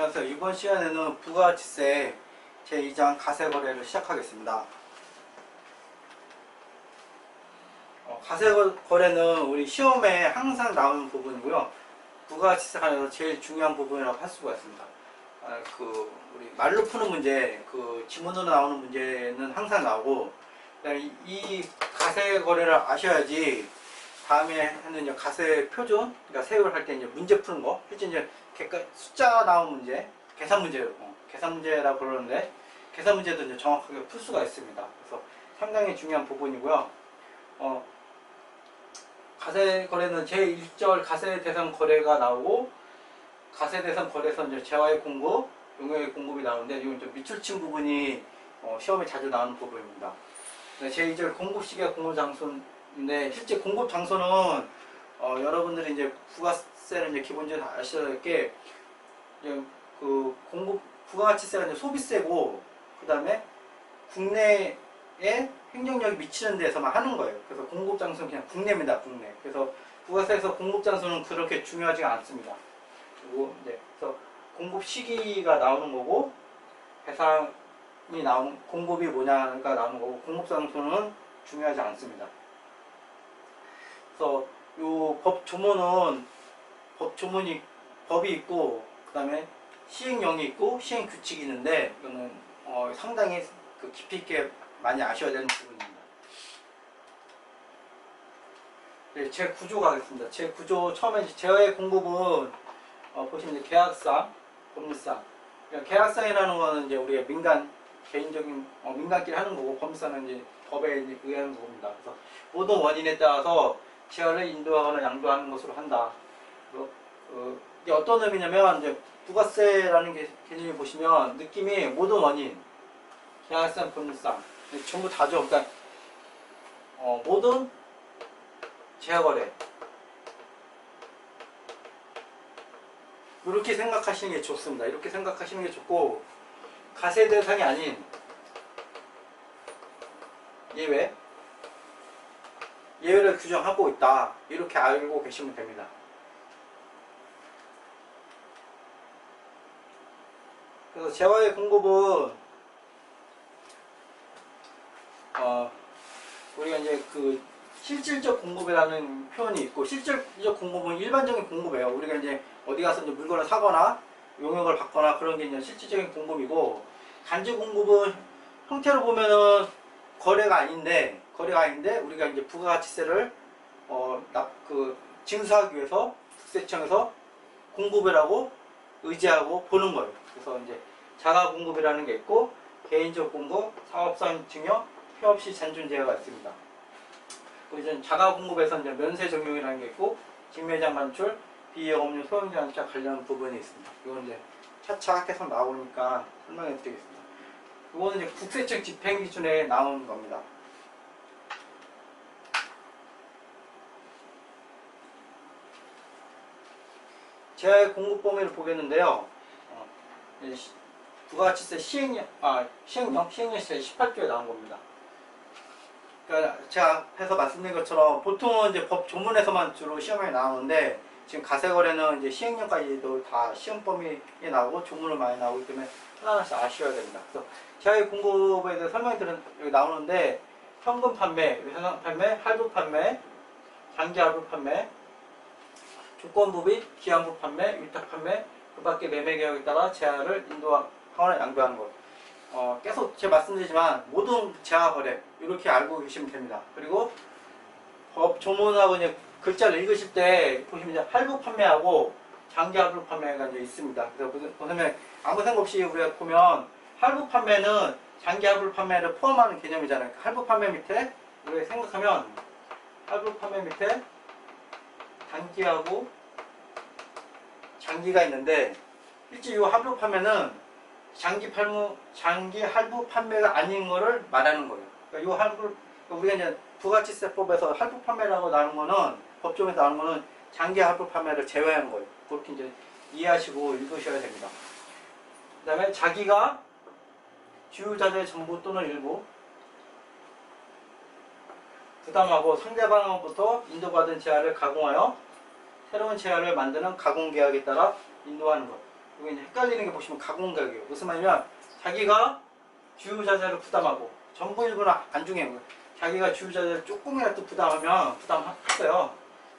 안녕하세요. 이번 시간에는 부가가치세 제2장 가세거래를 시작하겠습니다. 가세거래는 우리 시험에 항상 나오는 부분이고요. 부가가치세 관련해서 제일 중요한 부분이라고 할 수가 있습니다. 우리 말로 푸는 문제, 지문으로 나오는 문제는 항상 나오고, 이 가세거래를 아셔야지 다음에 하는 이제 가세 표준, 그러니까 세율 할 때 이제 문제 푸는 거, 실제 이제 숫자가 나온 문제, 계산 문제라고 그러는데, 계산 문제도 이제 정확하게 풀 수가 있습니다. 그래서 상당히 중요한 부분이고요. 가세 거래는 제1절 가세 대상 거래가 나오고, 가세 대상 거래에서 이제 재화의 공급, 용역의 공급이 나오는데, 이건 좀 밑줄친 부분이 시험에 자주 나오는 부분입니다. 제2절 공급 시기와 공급 장소인데, 실제 공급 장소는 여러분들이 이제 부가세를 이제 기본적으로 아셔야 될 게, 부가가치세가 이제 소비세고, 그 다음에 국내에 행정력이 미치는 데서만 하는 거예요. 그래서 공급 장소는 그냥 국내입니다, 국내. 그래서 부가세에서 공급 장소는 그렇게 중요하지가 않습니다. 그리고 이제 그래서 공급 시기가 나오는 거고, 배상이 나오는, 공급이 뭐냐가 나오는 거고, 공급 장소는 중요하지 않습니다. 그래서 요 법 조문은 법이 있고, 그 다음에 시행령이 있고 시행 규칙이 있는데, 이거는 상당히 깊이 있게 많이 아셔야 되는 부분입니다. 네, 제 구조 가겠습니다. 제 구조 처음에 재화의 공급은 보시면 이제 계약상, 법률상. 그러니까 계약상이라는 거는 이제 우리가 개인적인 민간끼리 하는 거고, 법률상은 이제 법에 이제 의하는 겁니다. 그래서 모든 원인에 따라서 재화를 인도하거나 양도하는 것으로 한다. 이게 어떤 의미냐면, 이제 부가세라는 개념을 보시면 느낌이 모든 원인, 계약상, 법률상 전부 다죠. 그러니까 모든 재화거래, 이렇게 생각하시는 게 좋습니다. 이렇게 생각하시는 게 좋고, 가세 대상이 아닌 예외를 규정하고 있다, 이렇게 알고 계시면 됩니다. 그래서 재화의 공급은 우리가 이제 실질적 공급이라는 표현이 있고, 실질적 공급은 일반적인 공급이에요. 우리가 이제 어디 가서 이제 물건을 사거나 용역을 받거나 그런 게 이제 실질적인 공급이고, 간접 공급은 형태로 보면은 거래가 아닌데 우리가 이제 부가가치세를 징수하기 위해서 국세청에서 공급이라고 의지하고 보는 거예요. 그래서 이제 자가 공급이라는 게 있고, 개인적 공급, 사업상 증여, 폐업시 잔존제어가 있습니다. 이제 자가 공급에서 이제 면세 적용이라는 게 있고, 직매장 반출, 비영업용 소형자동차 관련 부분이 있습니다. 이건 이제 차차 계속 나오니까 설명해 드리겠습니다. 이거는 이제 국세청 집행 기준에 나오는 겁니다. 재화의 공급 범위를 보겠는데요. 부가가치세 시행령 시행령 18조에 나온 겁니다. 그러니까 제가 앞에서 말씀드린 것처럼 보통은 이제 법 조문에서만 주로 시험에 나오는데, 지금 가세거래는 이제 시행령까지도 다 시험 범위에 나오고 조문으로 많이 나오기 때문에 하나하나씩 아셔야 됩니다. 그래서 재화의 공급에 대해서 여기 나오는데, 현금 판매, 현황 판매, 할부 판매, 장기 할부 판매, 조건부 및 기한부 판매, 위탁 판매, 그 밖에 매매 계약에 따라 재화를 인도하거나 양도하는 것. 계속 제가 말씀드리지만 모든 재화 거래 이렇게 알고 계시면 됩니다. 그리고 법 조문하고 이제 글자를 읽으실 때 보시면 이제 할부 판매하고 장기 할부 판매가 이제 있습니다. 그래서 보시면 아무 생각 없이 우리가 보면 할부 판매는 장기 할부 판매를 포함하는 개념이잖아요. 할부 판매 밑에 우리가 생각하면 할부 판매 밑에 단기하고 장기가 있는데, 실제 이 할부 판매는 장기 할부 판매가 아닌 거를 말하는 거예요. 그러니까 우리가 이제 부가가치세법에서 할부 판매라고 나오는 거는, 법조문에서 나오는 거는 장기 할부 판매를 제외하는 거예요. 그렇게 이제 이해하시고 읽으셔야 됩니다. 그 다음에 자기가 주유자재의 전부 또는 일부 부담하고 상대방으로부터 인도받은 재화를 가공하여 새로운 재화를 만드는 가공계약에 따라 인도하는 것. 이게 이제 헷갈리는 게 보시면 가공가격이에요. 무슨 말이냐면 자기가 주유자재를 부담하고 전부 일부는 안중해요. 자기가 주유자재를 조금이라도 부담했어요.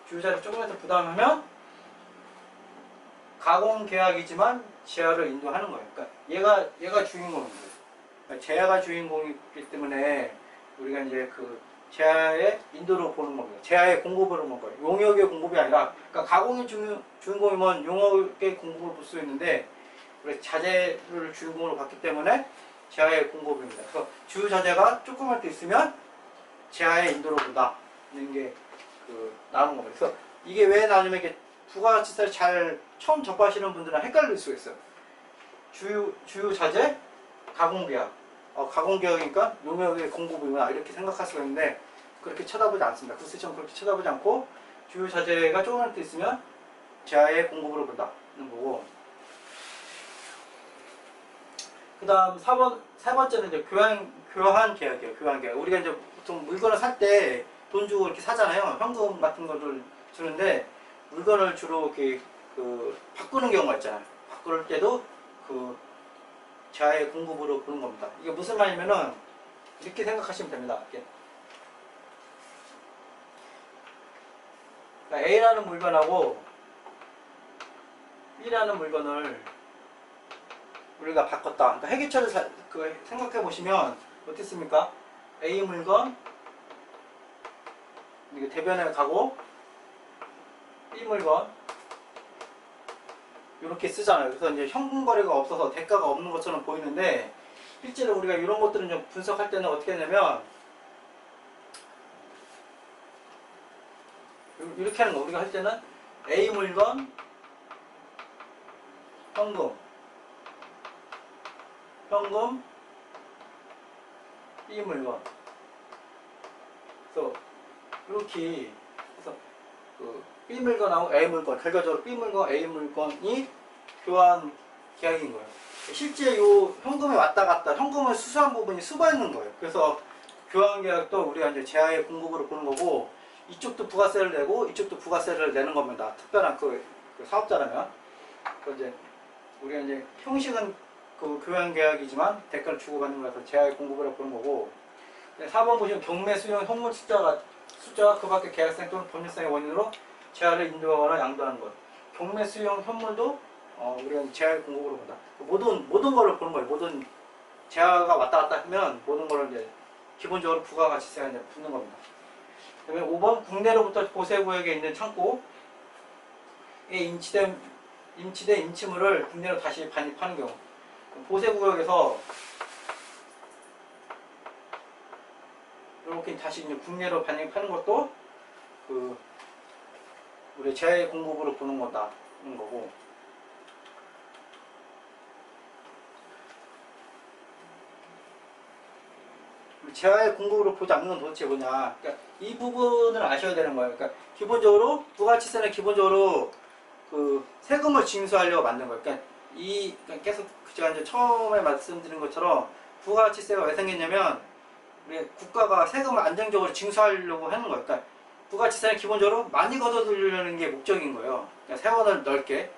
주유자를 조금이라도 부담하면 가공계약이지만 제야를 인도하는 거예요. 그러니까 얘가 주인공인 거예요. 그러니까 제야가 주인공이기 때문에 우리가 이제 그 제야의 인도로 보는 겁니다. 제야의 공급을 보는 거예요. 용역의 공급이 아니라, 그러니까 가공이 주인공이면 용역의 공급을 볼 수 있는데, 우리 자재를 주인공으로 봤기 때문에 제야의 공급입니다. 그래서 주유자재가 조그만 데 있으면 제야의 인도로 본다는 게 나오는 겁니다. 그래서 이게 왜 나누면 이게 부가가치세를 잘 처음 접하시는 분들은 헷갈릴 수가 있어요. 주유자재, 가공계약. 가공계약이니까 용역의 공급이구나 이렇게 생각할 수가 있는데 그렇게 쳐다보지 않습니다. 구세청 그렇게 쳐다보지 않고 주유자재가 조그만 데 있으면 제야의 공급으로 본다는 거고, 그 다음 세 번째는 이제 교환 계약이에요. 교환 계약. 우리가 이제 보통 물건을 살 때 돈 주고 이렇게 사잖아요. 현금 같은 거를 주는데 물건을 주로 이렇게 바꾸는 경우가 있잖아요. 바꿀 때도 제야의 공급으로 보는 겁니다. 이게 무슨 말이냐면은 이렇게 생각하시면 됩니다. 이렇게. 그러니까 A라는 물건하고 B라는 물건을 우리가 바꿨다. 그러니까 회계처를 생각해 보시면 어떻습니까? A 물건 이게 대변에 가고 B 물건 이렇게 쓰잖아요. 그래서 이제 현금 거래가 없어서 대가가 없는 것처럼 보이는데 실제로 우리가 이런 것들은 좀 분석할 때는 어떻게 하냐면 이렇게 하는 거. 우리가 할 때는 A 물건 현금 B 물건. 그래서 이렇게 해서 B 물건하고 A 물건, 결과적으로 B 물건, A 물건이 교환 계약인 거예요. 실제 요 현금이 왔다 갔다, 현금을 수수한 부분이 수바 있는 거예요. 그래서 교환 계약도 우리가 이제 제야의 공급으로 보는 거고, 이쪽도 부가세를 내고 이쪽도 부가세를 내는 겁니다. 특별한 그 사업자라면. 이제 우리가 이제 형식은 교환 계약이지만 대가를 주고받는 거라서 제야의 공급으로 보는 거고, 4번 보시면 경매 수용 현물 숫자가 그 밖에 계약상 또는 법률상의 원인으로 제야를 인도하거나 양도하는 것. 경매 수용 현물도 우리가 제야의 공급으로 본다. 모든 거를 보는 거예요. 모든 제야가 왔다 갔다 하면 모든 거를 이제 기본적으로 부가가치세가 이제 붙는 겁니다. 그다음에 5번 국내로부터 보세구역에 있는 창고에 임치된 임치물을 국내로 다시 반입하는 경우, 보세구역에서 이렇게 다시 이제 국내로 반입하는 것도 우리 제야의 공급으로 보는 거다는 거고, 제야의 공급으로 보지 않는 건 도대체 뭐냐. 그러니까 이 부분을 아셔야 되는 거예요. 그러니까 기본적으로 부가가치세는 기본적으로 세금을 징수하려고 만든 거예요. 그러니까 계속 제가 이제 처음에 말씀드린 것처럼 부가가치세가 왜 생겼냐면 우리 국가가 세금을 안정적으로 징수하려고 하는 거예요. 그러니까 부가가치세는 기본적으로 많이 걷어들이려는 게 목적인 거예요. 그러니까 세원을 넓게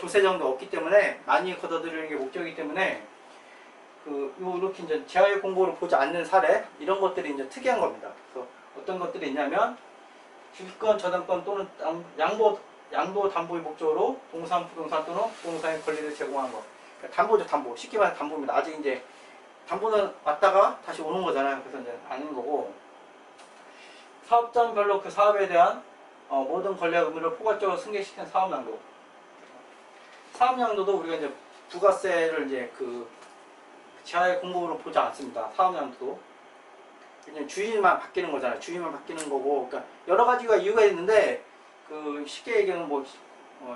조세정도 없기 때문에 많이 걷어들이는 게 목적이기 때문에 이렇게 이제 제야의 공고를 보지 않는 사례, 이런 것들이 이제 특이한 겁니다. 그래서 어떤 것들이 있냐면 주식권, 저당권 또는 양도 담보의 목적으로 동산, 부동산 또는 부동산의 권리를 제공하는 것. 그러니까 담보죠, 담보. 쉽게 말해서 담보입니다. 아직 이제 담보는 왔다가 다시 오는 거잖아요. 그래서 이제 아닌 거고, 사업장별로 그 사업에 대한 모든 권리와 의무를 포괄적으로 승계시키는 사업양도. 사업양도도 우리가 이제 부가세를 이제 제야의 공급으로 보지 않습니다. 사업양도도 그냥 주인만 바뀌는 거잖아요. 주인만 바뀌는 거고, 그러니까 여러 가지가 이유가 있는데 쉽게 얘기하면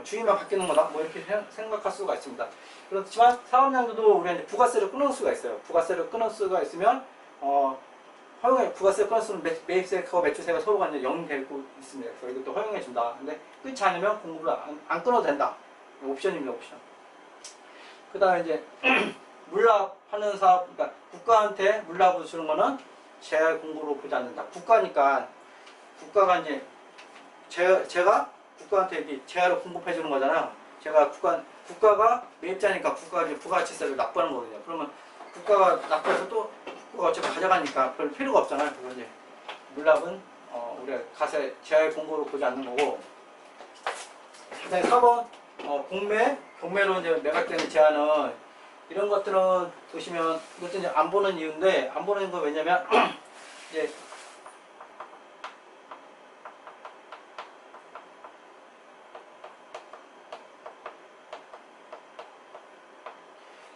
주인만 바뀌는 거다 뭐 이렇게 생각할 수가 있습니다. 그렇지만 사업양도도 우리가 이제 부가세를 끊을 수가 있어요. 부가세를 끊을 수가 있으면 부가세를 끊었으면 매입세와 매출세가 서로가 이제 0이 되고 있습니다. 그래서 이것도 허용해 준다. 근데 끊지 않으면 공급을 안 끊어도 된다. 옵션입니다. 옵션. 그 다음에 이제 물납하는 사업, 그러니까 국가한테 물납을 주는 거는 제야의 공급으로 보지 않는다. 국가가 이제 제가 국가한테 이렇게 제야를 공급해 주는 거잖아요. 제가 국가가 매입자니까 국가가 이제 부가가치세를 납부하는 거거든요. 그러면 국가가 납부해서 또 국가가 어차피 가져가니까 별 필요가 없잖아요. 그래서 이제 물납은 우리가 가세 제할 공고로 보지 않는 거고. 그다음에 4번 공매, 경매로 이제 매각되는 제한은 이런 것들은 보시면 이것도 이제 안 보는 이유인데 안 보는 거 왜냐면 이제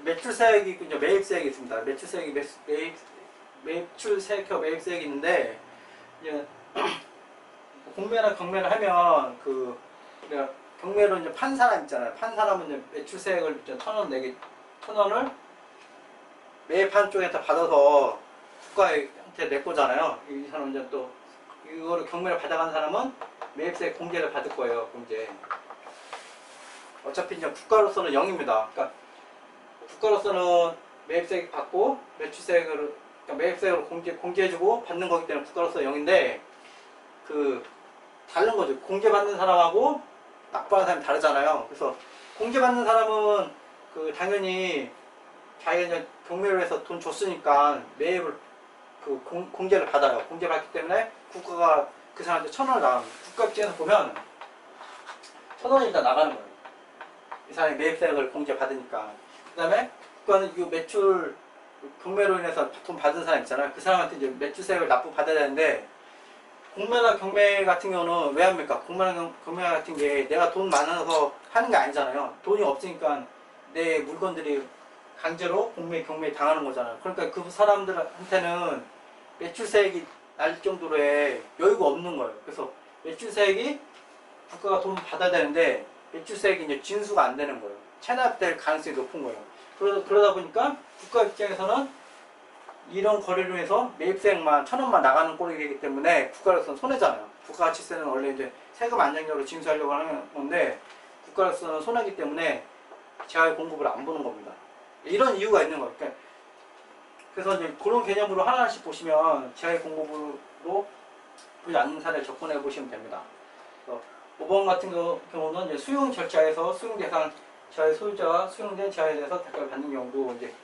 매출세액이 있고 이제 매입세액이 있습니다. 매출세액이 매출세액과 매입세액이 있는데 이제 공매나 경매를 하면 그 우리가 경매로 이제 판 사람 있잖아요. 판 사람은 이제 매출세액을 이제 1,000원을 매입한 쪽에서 받아서 국가한테 낼 거잖아요. 이 사람은 이제 또 이거를 경매를 받아간 사람은 매입세액 공제를 받을 거예요. 공제. 어차피 이제 국가로서는 0입니다. 그러니까 국가로서는 매입세액 받고 매출세액을 그러니까 매입세액으로 공제해주고 받는 거기 때문에 국가로서 0인데 그 다른 거죠. 공제받는 사람하고 납부하는 사람이 다르잖아요. 그래서 공제받는 사람은 그 당연히 자기가 이제 경매를 해서 돈 줬으니까 매입을 그 공제를 받아요. 공제받기 때문에 국가가 그 사람한테 1,000원을 나갑니다. 국가 입장에서 보면 1,000원이 일단 나가는 거예요. 이 사람이 매입세액을 공제받으니까. 그 다음에 국가는 이 매출 경매로 인해서 돈 받은 사람 있잖아요. 그 사람한테 이제 매출세액을 납부 받아야 되는데 공매나 경매 같은 경우는 왜 합니까? 공매나 경매 같은 게 내가 돈 많아서 하는 게 아니잖아요. 돈이 없으니까 내 물건들이 강제로 공매, 경매에 당하는 거잖아요. 그러니까 그 사람들한테는 매출세액이 날 정도로의 여유가 없는 거예요. 그래서 매출세액이 국가가 돈 받아야 되는데 매출세액이 이제 징수가 안 되는 거예요. 체납될 가능성이 높은 거예요. 그러다 보니까 국가 입장에서는 이런 거래로 해서 매입세액만 1,000원만 나가는 꼴이 되기 때문에 국가로서는 손해잖아요. 국가가치세는 원래 이제 세금 안정적으로 징수하려고 하는 건데 국가로서는 손해기 때문에 제할 공급을 안 보는 겁니다. 이런 이유가 있는 거예요. 그래서 이제 그런 개념으로 하나씩 보시면 제할 공급으로 보지 않는 사례를 접근해 보시면 됩니다. 5번 같은 경우는 이제 수용 절차에서 수용 대상 제할 소유자가 수용된 제한에 대해서 대가를 받는 경우도 이제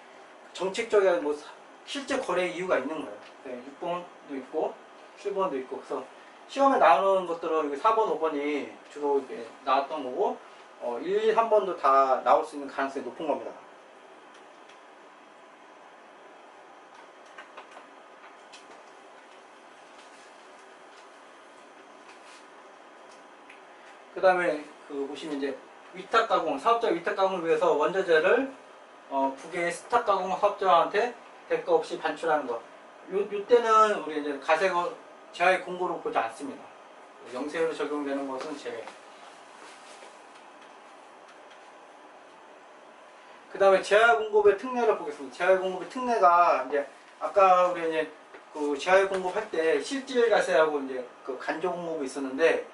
정책적인 뭐 실제 거래 이유가 있는 거예요. 네, 6번도 있고 7번도 있고 그래서 시험에 나오는 것들은 4번, 5번이 주로 이렇게 나왔던 거고 1, 2, 3번도 다 나올 수 있는 가능성이 높은 겁니다. 그 다음에 그 보시면 이제 위탁 가공, 사업자 위탁 가공을 위해서 원자재를 국외의 스탁 가공 사업자한테 대가 없이 반출하는 것. 요 때는 우리 이제 가세거 제할 공고로 보지 않습니다. 영세로 적용되는 것은 제외. 그 다음에 제할 공급의 특례를 보겠습니다. 제할 공급의 특례가 이제 아까 우리 이제 그 제할 공급할 때 실질 가세하고 이제 그 간접 공급이 있었는데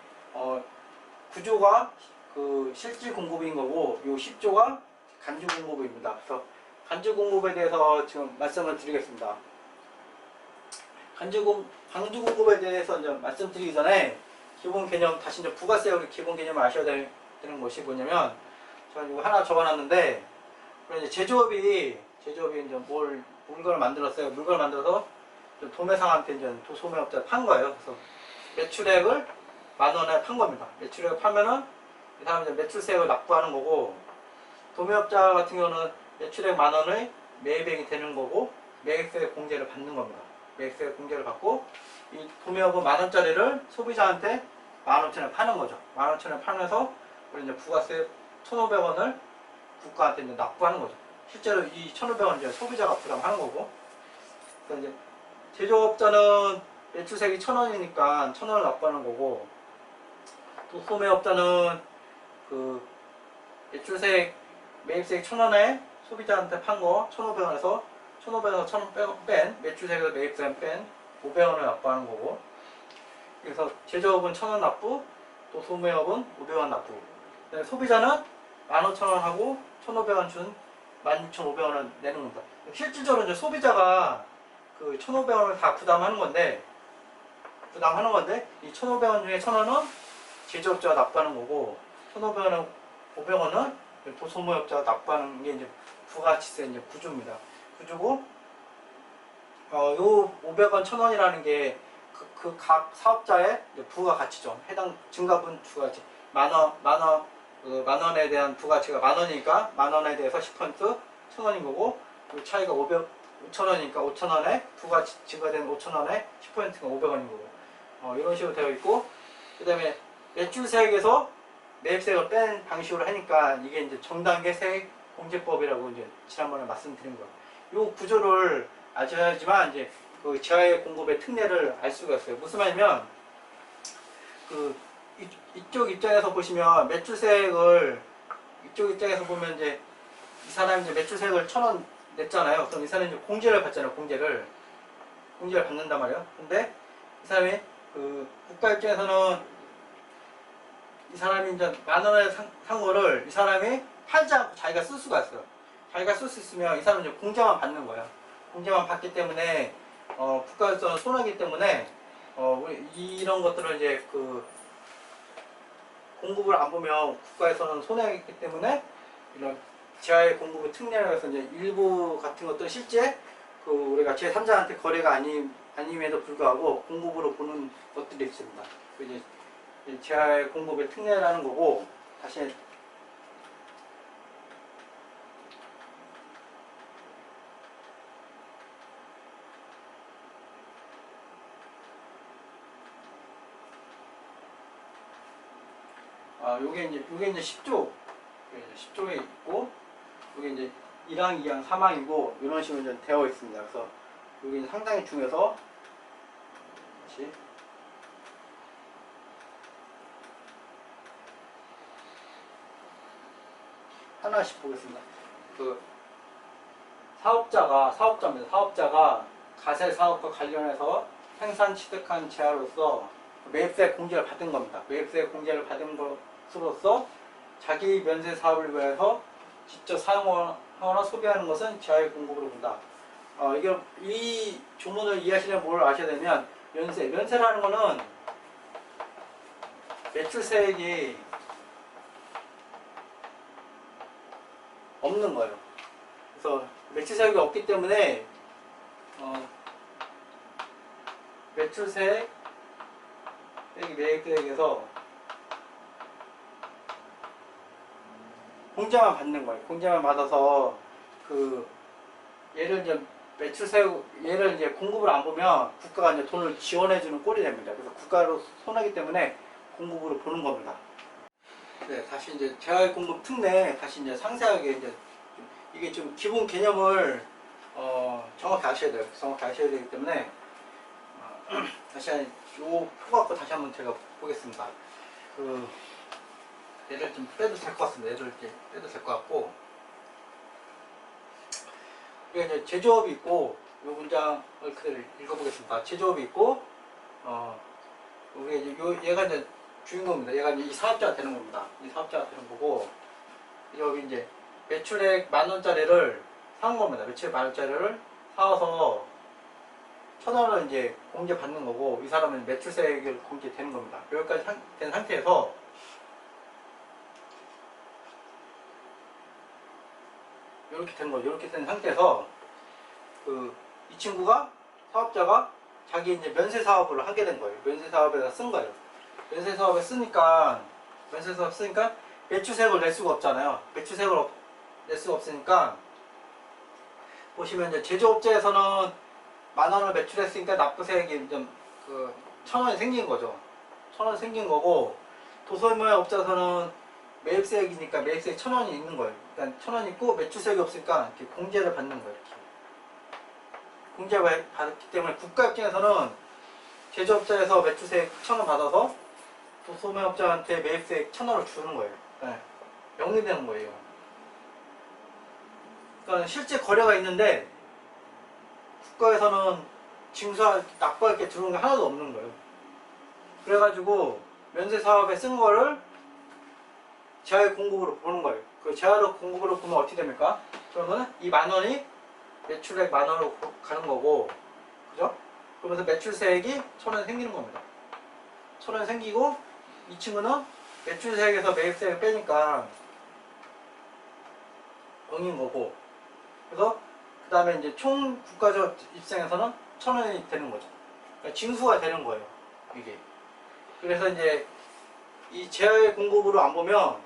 구조가 그 실질 공급인 거고 요 10조가 간접 공급입니다. 그래서 간접 공급에 대해서 지금 말씀을 드리겠습니다. 간접 공급에 대해서 이제 말씀드리기 전에 기본 개념 다시 이제 부가세 우리 기본 개념을 아셔야 되는 것이 뭐냐면 제가 이거 하나 적어놨는데 이제 제조업이 이제 물건을 만들었어요. 물건을 만들어서 도매상한테 이제 소매업자 판 거예요. 그래서 매출액을 10,000원에 판 겁니다. 매출액을 파면은 이 사람이 이제 매출세액을 납부하는 거고 도매업자 같은 경우는 매출액 10,000원의 매입액이 되는 거고 매입세액 공제를 받는 겁니다. 매입세액 공제를 받고 이 도매업은 10,000원짜리를 소비자한테 15,000원에 파는 거죠. 15,000원에 파면서 우리 이제 부가세 1,500원을 국가한테 이제 납부하는 거죠. 실제로 이 1,500원 이제 소비자가 부담하는 거고. 그래서 이제 제조업자는 매출세액이 1,000원이니까 1,000원을 납부하는 거고 또 소매업자는 그 매출세액 매입세액 1,000원에 소비자한테 판 거 1,500원에서 1,500원에서 뺀 매출세액을 매입세액 뺀 500원을 납부하는 거고 그래서 제조업은 1,000원 납부 또 소매업은 500원 납부 소비자는 15,000원 하고 1,500원 준 16,500원을 내는 겁니다. 실질적으로 이제 소비자가 그 1,500원을 다 부담하는 건데 이 1,500원 중에 1,000원은 제조업자가 납부하는 거고 1,500원은 500원은 도소모업자가 납부하는 게 이제 부가가치세 이제 구조입니다. 구조고 요 500원 1000원이라는 게 그 각 사업자의 부가가치죠. 해당 증가분 부가가치 만원에 대한 부가가치가 만원이니까 만원에 대해서 10% 1000원인 거고, 그 차이가 5,000원이니까 5,000원에 부가가치 증가된 5,000원에 10%가 500원인 거고, 이런 식으로 되어 있고, 그 다음에 매출세액에서 매입세액을 뺀 방식으로 하니까 이게 이제 정당계 세액공제법이라고 이제 지난번에 말씀드린 거예요. 이 구조를 아셔야지만 이제 그 지하의 공급의 특례를 알 수가 있어요. 무슨 말이냐면 이쪽 입장에서 보시면 매출세액을 이쪽 입장에서 보면 이제 이 사람이 이제 매출세액을 1,000원 냈잖아요. 그럼 이 사람이 이제 공제를 받잖아요. 공제를 받는단 말이에요. 근데 이 사람이 그 국가 입장에서는 이 사람이 이제 만원에 산 거를 이 사람이 팔지 않고 자기가 쓸 수가 있어요. 자기가 쓸 수 있으면 이 사람은 이제 공제만 받는 거예요. 공제만 받기 때문에 국가에서는 손해이기 때문에 이런 것들을 이제 그 공급을 안 보면 국가에서는 손해이기 때문에 이런 지하의 공급의 특례라고 해서 이제 일부 같은 것들은 실제 그 우리가 제3자한테 거래가 아님에도 불구하고 공급으로 보는 것들이 있습니다. 이제 지하의 공급의 특례라는 거고, 다시 요게 이제 10조, 10조에 있고, 요게 이제 1항, 2항, 3항이고, 이런 식으로 이제 되어 있습니다. 그래서 요게 상당히 중요해서, 다시. 하나씩 보겠습니다. 그, 사업자가 가세 사업과 관련해서 생산 취득한 제하로서 매입세 공제를 받은 겁니다. 매입세 공제를 받은 것으로서 자기 면세 사업을 위해서 직접 사용하거나 소비하는 것은 지하의 공급으로 본다. 이 조문을 이해하시려면 뭘 아셔야 되면, 면세라는 거는 매출세액이 없는 거예요. 그래서 매출세액이 없기 때문에 매출세액 매입세액에서 공제만 받는 거예요. 공제만 받아서 얘를 이제 공급을 안 보면 국가가 이제 돈을 지원해주는 꼴이 됩니다. 그래서 국가로 손하기 때문에 공급으로 보는 겁니다. 네, 다시 이제 재활 공급 특례 다시 이제 상세하게 이제 이게 좀 기본 개념을 정확히 아셔야 돼요. 정확히 아셔야 되기 때문에 다시 요 표 갖고 다시 한번 제가 보겠습니다. 얘를 좀 빼도 될 것 같습니다. 얘를 이렇게 빼도 될 것 같고, 이게 이제 제조업이 있고, 요 문장을 그대로 읽어보겠습니다. 제조업이 있고, 얘가 이제 주인공입니다. 얘가 이제 이 사업자가 되는 겁니다. 이 사업자가 되는 거고, 여기 이제 매출액 10,000원짜리를 산 겁니다. 매출액 10,000원짜리를 사와서 1,000원을 이제 공제 받는 거고, 이 사람은 매출세액을 공제되는 겁니다. 여기까지 된 상태에서 이렇게 된 거죠. 이렇게 된 상태에서 이 친구가 사업자가 자기 이제 면세 사업을 하게 된 거예요. 면세 사업에다 쓴 거예요. 면세 사업에 쓰니까 매출세액을 낼 수가 없잖아요. 매출세액을 낼 수가 없으니까 보시면 이제 제조업체에서는 10,000원을 매출했으니까 납부세액이 좀 1,000원이 생긴 거죠. 1,000원 생긴 거고, 도소매업자에서는 매입세액이니까 매입세액 1,000원이 있는 거예요. 일단 1,000원 있고 매출세액이 없으니까 이렇게 공제를 받는 거예요. 이렇게. 공제를 받기 때문에 국가 입장에서는 제조업자에서 매출세액 1,000원 받아서 도소매업자한테 매입세액 1,000원을 주는 거예요. 네. 영리되는 거예요. 그러니까 실제 거래가 있는데 국가에서는 납부할 게 들어오는 게 하나도 없는 거예요. 그래가지고 면세 사업에 쓴 거를 재활 공급으로 보는 거예요. 그 재활 공급으로 보면 어떻게 됩니까? 그러면 이 10,000원이 매출액 10,000원으로 가는 거고, 그죠? 그러면서 매출세액이 1,000원 생기는 겁니다. 1,000원 생기고, 이 친구는 매출세액에서 매입세액을 빼니까 0인 거고, 그래서 그 다음에 이제 총 국가적 입장에서는 1,000원이 되는 거죠. 그러니까 징수가 되는 거예요, 이게. 그래서 이제 이 제야의 공급으로 안 보면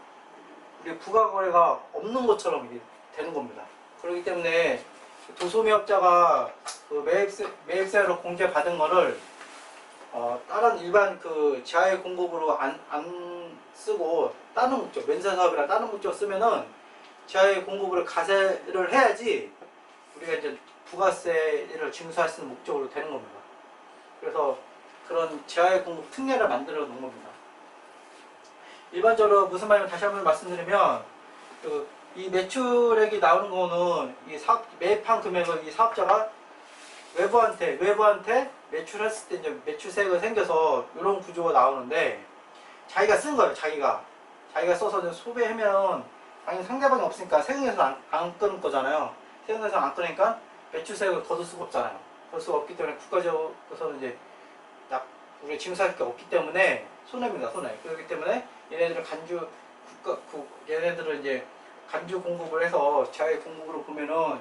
우리 부가거래가 없는 것처럼 이게 되는 겁니다. 그렇기 때문에 도소매업자가 그 매입세로 공제받은 거를 다른 일반 그 제야의 공급으로 안 쓰고 다른 목적, 면세사업이나 다른 목적 쓰면은 제야의 공급으로 가세를 해야지 우리가 이제 부가세를 징수할 수 있는 목적으로 되는 겁니다. 그래서 그런 제야의 공급 특례를 만들어 놓은 겁니다. 일반적으로 무슨 말이냐면 다시 한번 말씀드리면 이 매출액이 나오는 거는 이 매입한 금액을 이 사업자가 외부한테 매출했을 때 이제 매출세가 생겨서 이런 구조가 나오는데 자기가 쓴 거예요. 자기가 써서 이제 소비하면 당연히 상대방이 없으니까 세금에서 안 끊을 거잖아요. 세금에서 안 끊으니까 매출세액을 거둘 수가 없잖아요. 거둘 수가 없기 때문에 국가적으로서는 이제 우리가 징수할 게 없기 때문에 손해입니다. 손해. 그렇기 때문에 얘네들은 얘네들은 이제 간주 공급을 해서 제야의 공급으로 보면은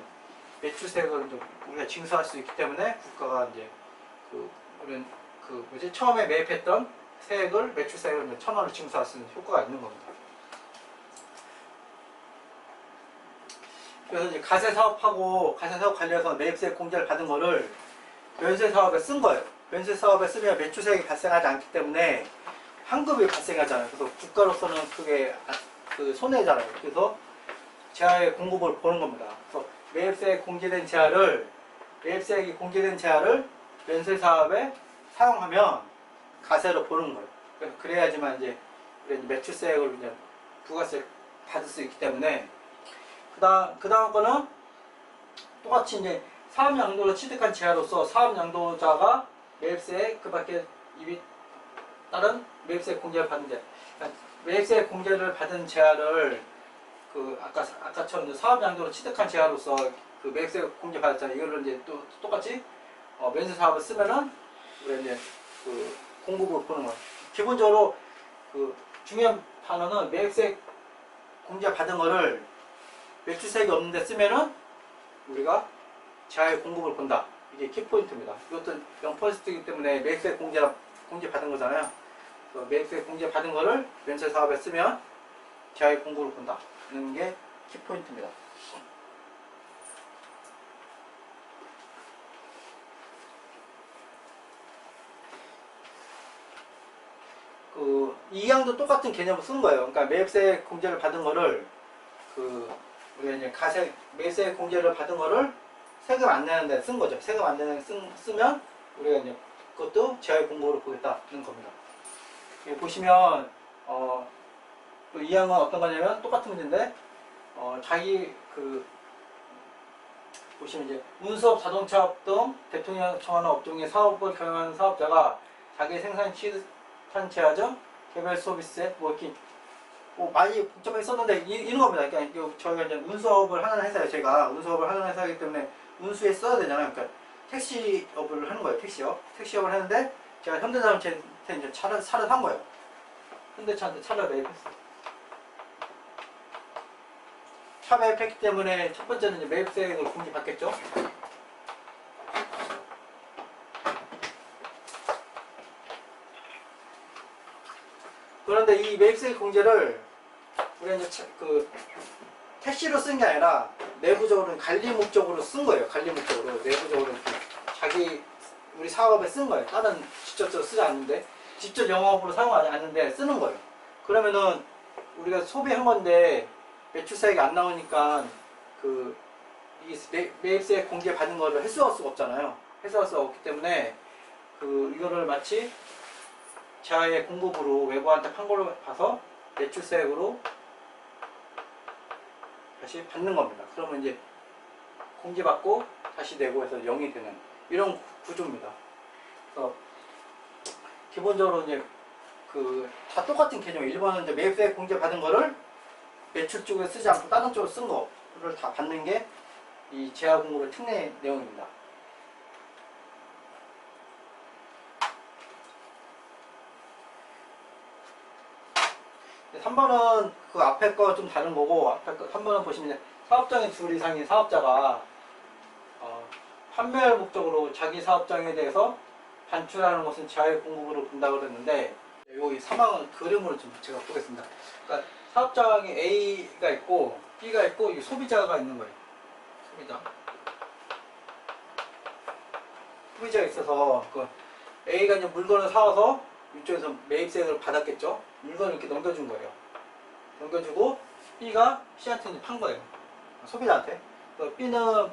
매출세액을 이제 우리가 징수할 수 있기 때문에 국가가 이제 우리는 처음에 매입했던 세액을 매출세액을 1,000원을 징수할 수 있는 효과가 있는 겁니다. 그래서 이제 가세사업 관련해서 매입세액 공제를 받은 거를 면세사업에 쓴 거예요. 면세사업에 쓰면 매출세액이 발생하지 않기 때문에 환급이 발생하잖아요. 그래서 국가로서는 그게 손해잖아요. 그래서 제야의 공급을 보는 겁니다. 그래서 매입세액이 공제된 제야를 면세사업에 사용하면 가세로 보는 거예요. 그래야지만 이제 매출세액을 이제 부가세 받을 수 있기 때문에 그 다음 거는 똑같이 이제 사업 양도를 취득한 제야로서 사업 양도자가 매입세액 그 밖에 다른 매입세액 공제를 받은 제야, 그러니까 매입세액 공제를 받은 제야를 아까처럼 사업 양도를 취득한 제야로서 그 매입세액 공제 받았잖아요. 이걸로 이제 또 똑같이 면세사업을 쓰면은 우리 이제 공급을 보는 거예요. 기본적으로 중요한 단어는 매입세액 공제 받은 거를 매출세액이 없는데 쓰면은 우리가 제야의 공급을 본다. 이게 키포인트입니다. 이것도 0%이기 때문에 매입세액 공제 받은 거잖아요. 매입세액 공제 받은 거를 면세사업에 쓰면 제야의 공급을 본다. 이런 게 키포인트입니다. 이 항도 똑같은 개념을 쓴 거예요. 그러니까 매입세액 공제를 받은 거를 우리가 이제 매입세액 공제를 받은 거를 세금 안 내는데 쓴 거죠. 세금 안 내는 데 쓰면 우리가 이제 그것도 제야의 공급으로 보겠다는 겁니다. 여기 보시면 이 항은 어떤 거냐면 똑같은 문제인데 보시면 이제 운수업, 자동차업 등 대통령 정하는 업종의 사업을 경영하는 사업자가 자기 생산 취득한 제야 중 개별 서비스에 이렇게 많이 복잡하게 썼는데 이런 겁니다. 그러니까 저희가 이제 운수업을 하는 회사예요. 제가 운수업을 하는 회사이기 때문에 운수에 써야 되잖아요. 그러니까 택시업을 하는 거예요. 택시업을 하는데 제가 현대자동차한테 이제 차를 산 거예요. 현대차한테 차를 매입했어요. 차 매입했기 때문에 첫 번째는 이제 매입세액을 공제받겠죠. 그런데 이 매입세액 공제를 우리가 이제 택시로 쓴 게 아니라 내부적으로 관리 목적으로 쓴 거예요. 관리 목적으로 내부적으로 우리 사업에 쓴 거예요. 다른 직접적으로 쓰지 않는데 직접 영업으로 사용하지 않는데 쓰는 거예요. 그러면은 우리가 소비한 건데 매출세액이 안 나오니까 이 매입세액 공제 받은 거를 회수할 수가 없잖아요. 회수할 수가 없기 때문에 이거를 마치 제야의 공급으로 외부한테 판 걸로 봐서 매출세액으로 다시 받는 겁니다. 그러면 이제 공제받고 다시 내고 해서 0이 되는 이런 구조입니다. 그래서 기본적으로 이제 다 똑같은 개념. 1번은 이제 매입세액 공제 받은 거를 매출 쪽에 쓰지 않고 다른 쪽으로 쓴 거를 다 받는 게 이 제야 공급의 특례 내용입니다. 3번은 앞에 거 좀 다른 거고, 3번은 보시면 사업장의 둘 이상인 사업자가 판매할 목적으로 자기 사업장에 대해서 반출하는 것은 제하의 공급으로 본다고 그랬는데, 여기 사망을 그림으로 좀 제가 보겠습니다. 그러니까 사업장이 A가 있고 B가 있고 이 소비자가 있는 거예요. 소비자가 있어서 그 A가 이제 물건을 사와서 이쪽에서 매입세를 받았겠죠. 물건을 이렇게 넘겨준 거예요. 넘겨주고 B가 C한테 이제 판 거예요. 소비자한테. B는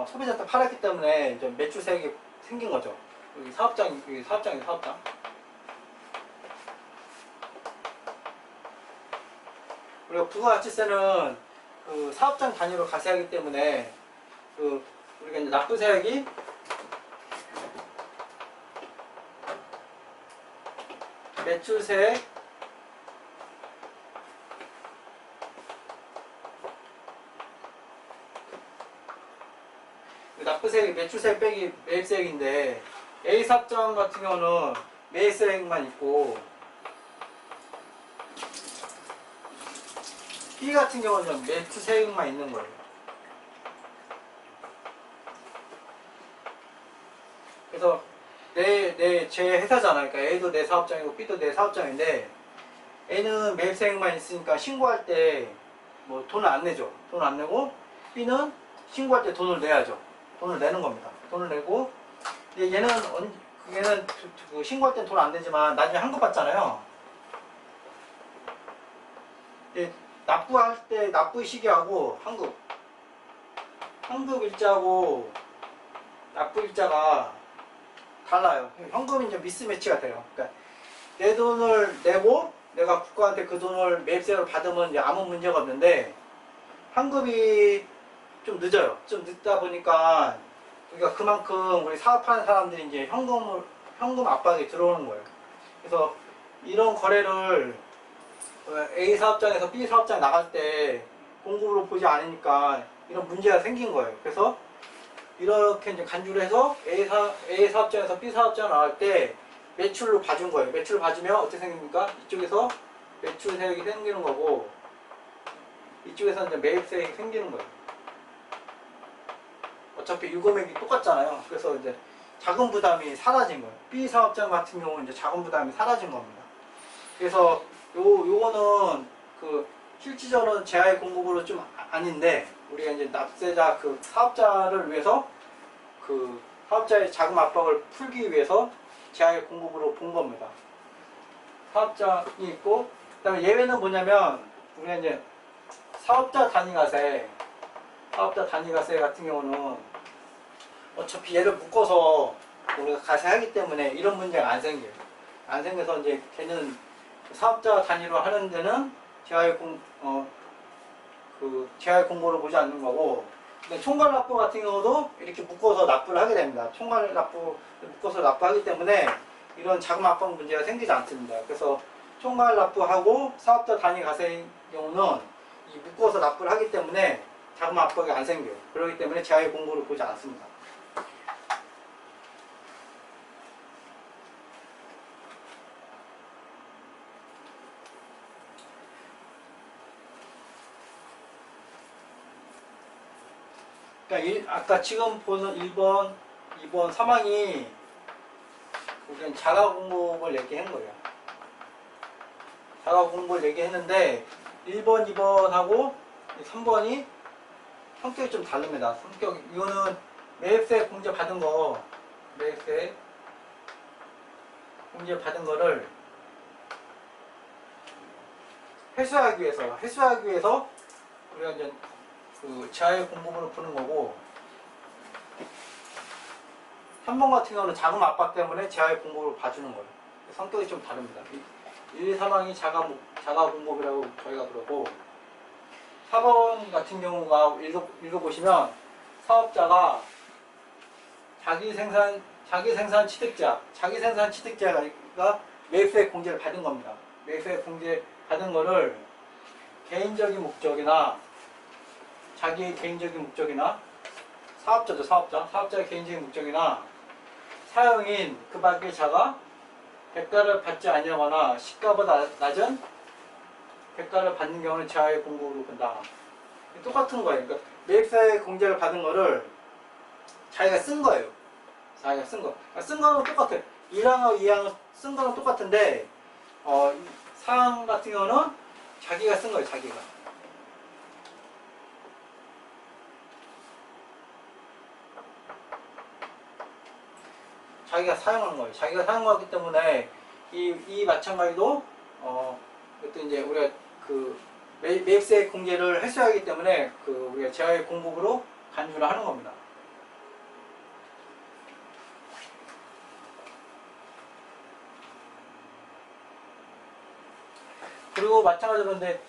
소비자한테 팔았기 때문에 이제 매출세액이 생긴 거죠. 여기 사업장이 사업장. 그리고 부가가치세는 그 사업장 단위로 가세하기 때문에 우리가 이제 납부세액이 매출세액 납부세액이 매출세액 빼기 매입세액인데, A 사업장 같은 경우는 매입세액만 있고 B 같은 경우는 매출세액만 있는 거예요. 그래서 제 회사잖아요. 그러니까 A도 내 사업장이고 B도 내 사업장인데, A는 매입세액만 있으니까 신고할 때 뭐 돈을 안 내죠. 돈을 안 내고, B는 신고할 때 돈을 내야죠. 돈을 내는 겁니다. 돈을 내고, 얘는 그 신고할 땐 돈 안 내지만 나중에 환급 받잖아요. 납부할 때 납부 시기하고 환급 일자하고 납부 일자가 달라요. 현금이 이제 미스매치가 돼요. 그러니까 내 돈을 내고 내가 국가한테 그 돈을 매입세를 받으면 이제 아무 문제가 없는데, 환급이 좀 늦어요. 좀 늦다 보니까 우리가 그만큼 우리 사업하는 사람들이 이제 현금 압박이 들어오는 거예요. 그래서 이런 거래를 A 사업장에서 B 사업장 나갈 때 공급으로 보지 않으니까 이런 문제가 생긴 거예요. 그래서 이렇게 이제 간주를 해서 A 사업장에서 B 사업장 나갈 때 매출로 봐준 거예요. 매출을 봐주면 어떻게 생깁니까? 이쪽에서 매출세액이 생기는 거고, 이쪽에서 이제 매입세액이 생기는 거예요. 어차피 유금액이 똑같잖아요. 그래서 이제 자금 부담이 사라진 거예요. B 사업장 같은 경우는 이제 자금 부담이 사라진 겁니다. 그래서 요거는 그 실질적으로는 제하의 공급으로 좀 아닌데, 우리가 이제 납세자 그 사업자를 위해서 그 사업자의 자금 압박을 풀기 위해서 제하의 공급으로 본 겁니다. 사업장이 있고, 그다음에 예외는 뭐냐면, 우리가 이제 사업자 단위가세 같은 경우는 어차피 얘를 묶어서 우리가 가세하기 때문에 이런 문제가 안 생겨요. 안 생겨서 이제 걔는 사업자 단위로 하는 데는 제하의 공고를 보지 않는 거고, 총괄 납부 같은 경우도 이렇게 묶어서 납부를 하게 됩니다. 총괄 납부 묶어서 납부하기 때문에 이런 자금 압박 문제가 생기지 않습니다. 그래서 총괄 납부하고 사업자 단위 가세의 경우는 이 묶어서 납부를 하기 때문에 자금 압박이 안 생겨요. 그렇기 때문에 제하의 공고를 보지 않습니다. 그러니까 아까 지금 보는 1번, 2번, 3항이 우리는 자가 공급을 얘기한 거예요. 자가 공급을 얘기했는데 1번, 2번하고 3번이 성격이 좀 다릅니다. 이거는 매입세 공제 받은 거, 매입세 공제 받은 거를 회수하기 위해서 우리가 이제 그 제하의 공급으로 보는 거고, 3번 같은 경우는 자금 압박 때문에 제하의 공급으로 봐주는 거예요. 성격이 좀 다릅니다. 1, 2, 3항이 자가 공급이라고 저희가 그러고, 4번 같은 경우가 읽어보시면 사업자가 자기 생산 취득자가 매입세 공제를 받은 겁니다. 매입세 공제 받은 거를 개인적인 목적이나 자기의 개인적인 목적이나 사업자의 개인적인 목적이나 사용인 그 밖의 자가 대가를 받지 아니하거나 시가보다 낮은 대가를 받는 경우는 제하의 공급으로 본다. 똑같은 거예요. 그러니까 매입세 공제를 받은 거를 자기가 쓴 거예요. 자기가 쓴 거. 그러니까 쓴 거는 똑같아요. 1항하고 2항 쓴 거는 똑같은데, 이 4항 같은 경우는 자기가 쓴 거예요, 자기가. 자기가 사용한 거예요. 자기가 사용하기 때문에, 이 마찬가지도, 또 이제 우리가 그 매입세 공제를 했어야 하기 때문에, 우리가 재화의 공급으로 간주를 하는 겁니다. 그리고 마찬가지로 근데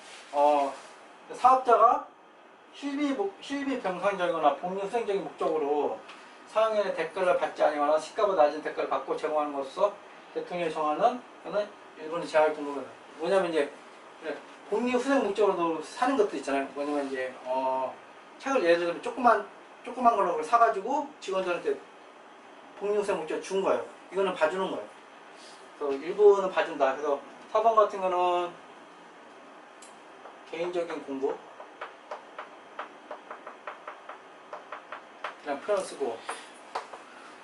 사업자가 실비 병상적이거나 복리 수행적인 목적으로 사용인의 대가를 받지 아니거나 시가보다 낮은 대가를 받고 제공하는 것으로서 대통령이 정하는 또는 일본의 재활 공급은 뭐냐면 이제 복리 수행 목적으로도 사는 것도 있잖아요. 뭐냐면 이제 책을 예를 들면 조그만 걸로 사가지고 직원들한테 복리 수행 목적으로 준 거예요. 이거는 봐주는 거예요. 그래서 일부는 봐준다. 그래서 4번 같은 거는 개인적인 공부 그냥 표현 쓰고,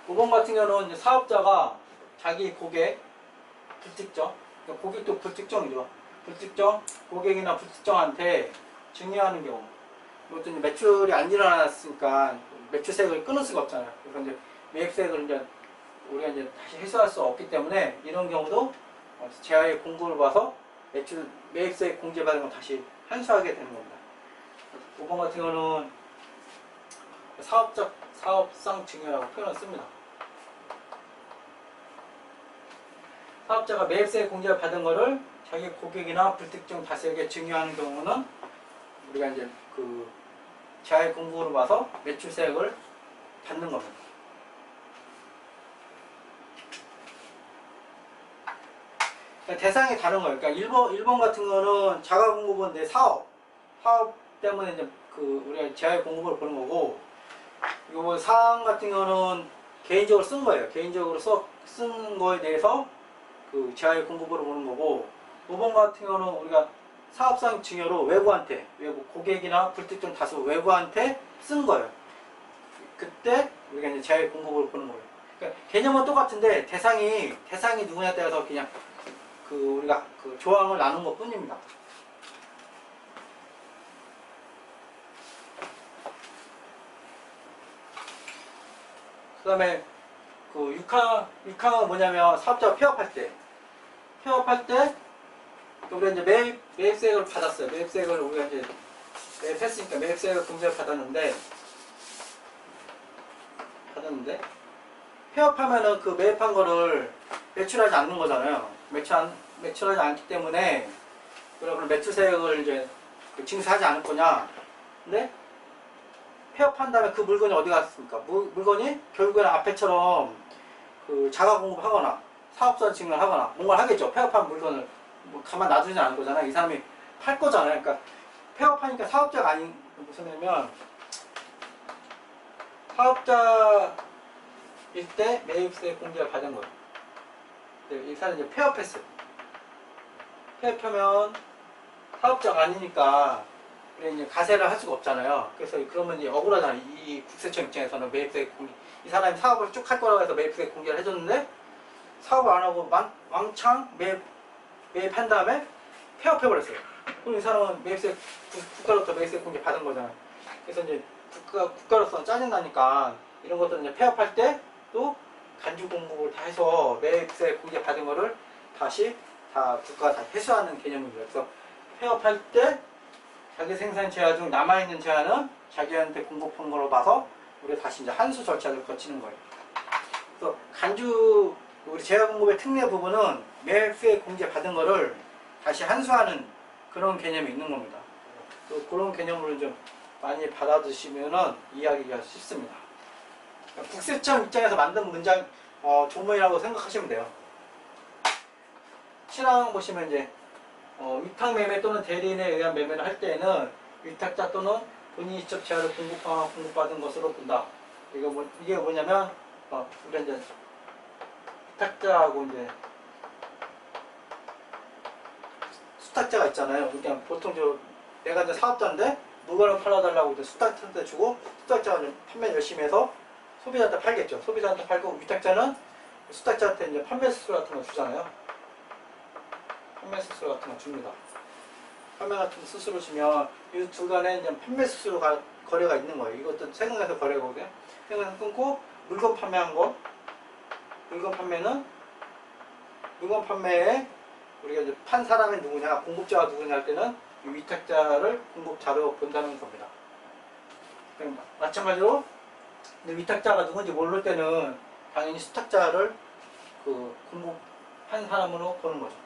5번 같은 경우는 이제 사업자가 자기 고객 불특정, 그러니까 고객도 불특정이죠. 불특정 고객이나 불특정한테 증여하는 경우, 이것도 이제 매출이 안 일어났으니까 매출세액을 끊을 수가 없잖아요. 그래서 이제 매입세액을 이제 우리가 이제 다시 회수할 수 없기 때문에 이런 경우도 재화의 공고를 봐서 매입세액 공제받은 거 다시 환수하게 되는 겁니다. 5번 같은 경우는 사업상 증여라고 표현을 씁니다. 사업자가 매입세 공제를 받은 거를 자기 고객이나 불특정 다수에게 증여하는 경우는 우리가 이제 재화의 공고로 봐서 매출세액을 받는 겁니다. 그러니까 대상이 다른 거예요. 그러니까 1번 같은 거는 자가공급은 내 사업 때문에 이제 우리가 재화의 공급을 보는 거고, 요거 사항 같은 경우는 개인적으로 쓴 거예요. 개인적으로 쓴 거에 대해서 재화의 공급으로 보는 거고, 5번 같은 경우는 우리가 사업상 증여로 외부 고객이나 불특정 다수 외부한테 쓴 거예요. 그때 우리가 이제 재화의 공급으로 보는 거예요. 그러니까 개념은 똑같은데 대상이 누구냐에 따라서 그냥 우리가 조항을 나눈 것 뿐입니다. 그 다음에 6항은 뭐냐면 사업자가 폐업할 때 우리가 이제 매입세액을 받았어요. 매입세액을 우리가 이제 매입했으니까 매입세액을 공제를 받았는데 폐업하면은 그 매입한 거를 매출하지 않는 거잖아요. 매출하지 않기 때문에 그러면 매출세액을 이제 징수하지 않을 거냐. 근데 폐업한 다음에 그 물건이 어디 갔습니까? 물건이 결국에는 앞에처럼 자가공급하거나 사업자 증여를 하거나 뭔가를 하겠죠. 폐업한 물건을 가만 놔두지 않을 거잖아요. 이 사람이 팔 거잖아요. 그러니까 폐업하니까 사업자가 아닌 무슨 얘기냐면 사업자일 때 매입세 공제를 받은 거예요. 이 사람이 이제 폐업했어요. 폐업하면 사업자가 아니니까 이제 가세를 할 수가 없잖아요. 그래서 그러면 이제 억울하잖아요. 이 국세청 입장에서는 매입세 공제, 이 사업을 쭉 할 거라고 해서 매입세 공제를 해줬는데 사업을 안 하고 왕창 매입한 다음에 폐업해버렸어요. 그럼 이 사람은 국가로부터 매입세 공제 받은 거잖아요. 그래서 이제 국가로서는 짜증나니까 이런 것들은 이제 폐업할 때 또 간주 공급을 다 해서 매입세 공제 받은 거를 다시 국가가 다 회수하는 개념입니다. 그래서 폐업할 때 자기 생산 재화 중 남아있는 재화는 자기한테 공급한 걸로 봐서 우리가 다시 이제 환수 절차를 거치는 거예요. 그래서 우리 재화 공급의 특례 부분은 매입세 공제 받은 거를 다시 환수하는 그런 개념이 있는 겁니다. 또 그런 개념으로 좀 많이 받아두시면은 이해하기가 쉽습니다. 국세청 입장에서 만든 문장 조문이라고 생각하시면 돼요. 7항 보시면 이제 위탁 매매 또는 대리인에 의한 매매를 할 때에는 위탁자 또는 본인이 직접 재화를 공급받은 것으로 본다. 이게 뭐냐면 우리가 이제 위탁자하고 이제 수탁자가 있잖아요. 그러니까 보통 내가 이제 사업자인데 물건을 팔아달라고 이제 수탁자한테 주고, 수탁자는 판매 열심히 해서 소비자한테 팔겠죠. 소비자한테 팔고, 위탁자는 수탁자한테 이제 판매 수수료 같은 거 주잖아요. 판매 수수료 같은 거 줍니다. 판매 같은 수수료 주면 이 두 간에 이제 판매 수수료 거래가 있는 거예요. 이것도 세금에서 거래거든요. 세금에서 끊고 물건 판매한 거, 물건 판매에 우리가 이제 판 사람이 누구냐, 공급자가 누구냐 할 때는 이 위탁자를 공급자로 본다는 겁니다. 마찬가지로 위탁자가 누군지 모를 때는 당연히 수탁자를 그 공급한 사람으로 보는 거죠.